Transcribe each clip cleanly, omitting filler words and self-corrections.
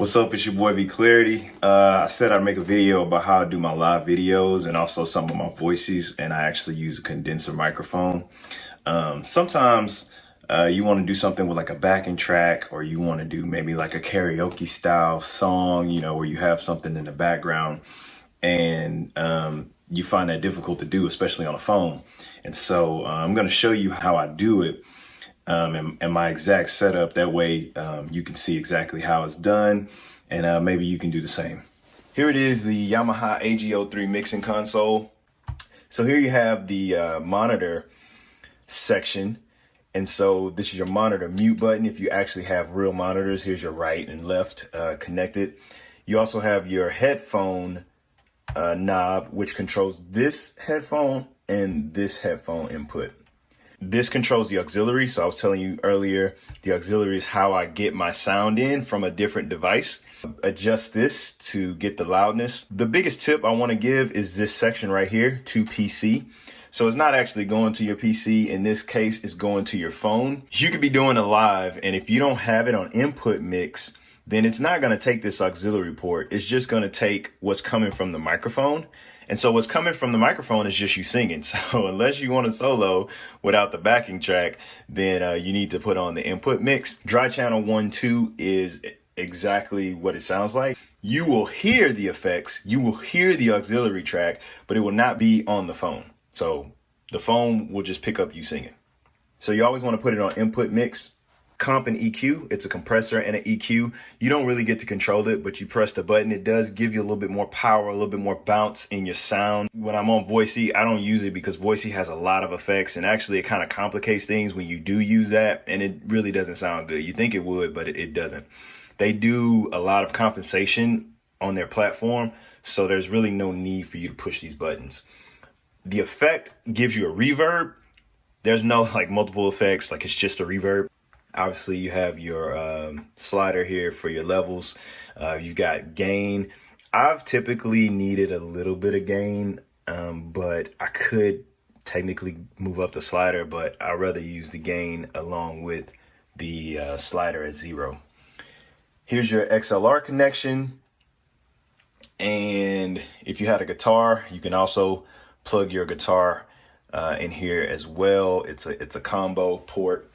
What's up? It's your boy V Clarity. I said I'd make a video about how I do my live videos and also some of my voices, and I actually use a condenser microphone. Sometimes you want to do something with like a backing track, or you want to do maybe like a karaoke style song, where you have something in the background, and you find that difficult to do, especially on a phone. And so I'm going to show you how I do it. And my exact setup. That way you can see exactly how it's done, and maybe you can do the same. Here it is, the Yamaha AG03 mixing console. So here you have the monitor section. And so this is your monitor mute button. If you actually have real monitors, here's your right and left connected. You also have your headphone knob, which controls this headphone and this headphone input. This controls the auxiliary. So I was telling you earlier, the auxiliary is how I get my sound in from a different device. Adjust this to get the loudness. The biggest tip I want to give is this section right here, to PC. So it's not actually going to your PC. In this case, it's going to your phone. You could be doing a live, and if you don't have it on input mix, then it's not going to take this auxiliary port. It's just going to take what's coming from the microphone. And so what's coming from the microphone is just you singing. So unless you want to solo without the backing track, then you need to put on the input mix. Dry channel 1, 2 is exactly what it sounds like. You will hear the effects, you will hear the auxiliary track, but it will not be on the phone. So the phone will just pick up you singing. So you always want to put it on input mix. Comp and EQ, it's a compressor and an EQ. You don't really get to control it, but you press the button. It does give you a little bit more power, a little bit more bounce in your sound. When I'm on Voisey, I don't use it because Voisey has a lot of effects, and actually it kind of complicates things when you do use that, and it really doesn't sound good. You think it would, but it doesn't. They do a lot of compensation on their platform, so there's really no need for you to push these buttons. The effect gives you a reverb. There's no like multiple effects, like it's just a reverb. Obviously, you have your slider here for your levels. You've got gain. I've typically needed a little bit of gain, but I could technically move up the slider, but I'd rather use the gain along with the slider at 0. Here's your XLR connection. And if you had a guitar, you can also plug your guitar in here as well. It's a combo port.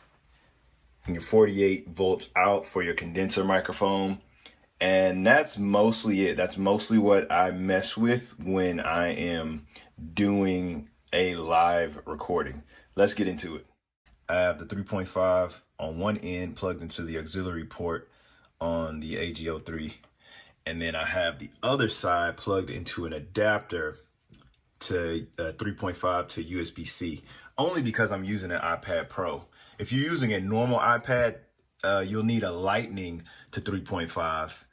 Your 48 volts out for your condenser microphone, and that's mostly it. That's mostly what I mess with when I am doing a live recording. Let's get into it. I have the 3.5 on one end plugged into the auxiliary port on the AG03, and then I have the other side plugged into an adapter to 3.5 to USB-C, only because I'm using an iPad Pro. If you're using a normal iPad, you'll need a Lightning to 3.5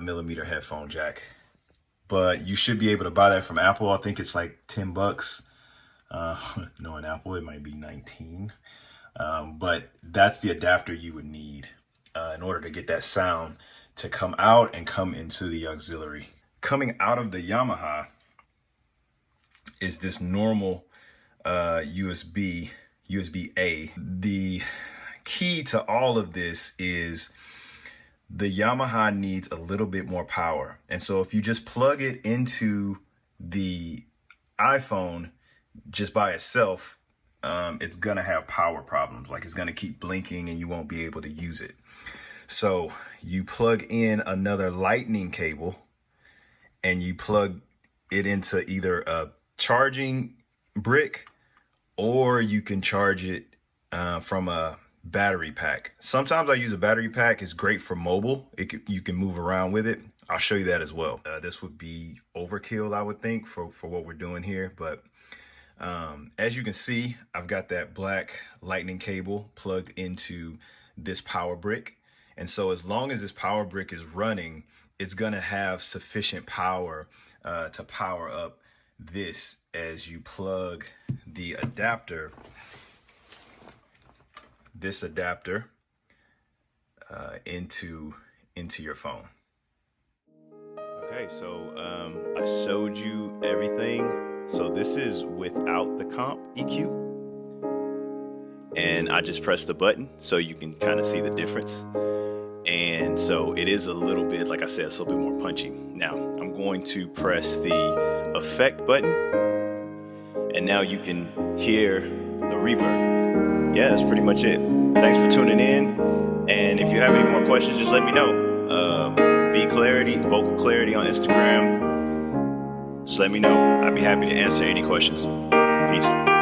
millimeter headphone jack. But you should be able to buy that from Apple. I think it's like $10. Knowing Apple, it might be 19. But that's the adapter you would need in order to get that sound to come out and come into the auxiliary. Coming out of the Yamaha is this normal USB-A. The key to all of this is the Yamaha needs a little bit more power. And so if you just plug it into the iPhone just by itself, it's gonna have power problems. Like it's gonna keep blinking and you won't be able to use it. So you plug in another Lightning cable and you plug it into either a charging brick, or you can charge it from a battery pack. Sometimes I use a battery pack. It's great for mobile. You can move around with it. I'll show you that as well. This would be overkill, I would think, for what we're doing here. But as you can see, I've got that black Lightning cable plugged into this power brick. And so as long as this power brick is running, it's going to have sufficient power to power up this as you plug the adapter, this adapter into your phone. Okay, so I showed you everything. So this is without the comp EQ, and I just pressed the button so you can kind of see the difference. And so it is a little bit, like I said, it's a little bit more punchy. Now I'm going to press the effect button, and now you can hear the reverb. Yeah, that's pretty much it. Thanks for tuning in. And if you have any more questions, just let me know. Clarity, Vocal Clarity on Instagram. Just let me know. I'd be happy to answer any questions. Peace.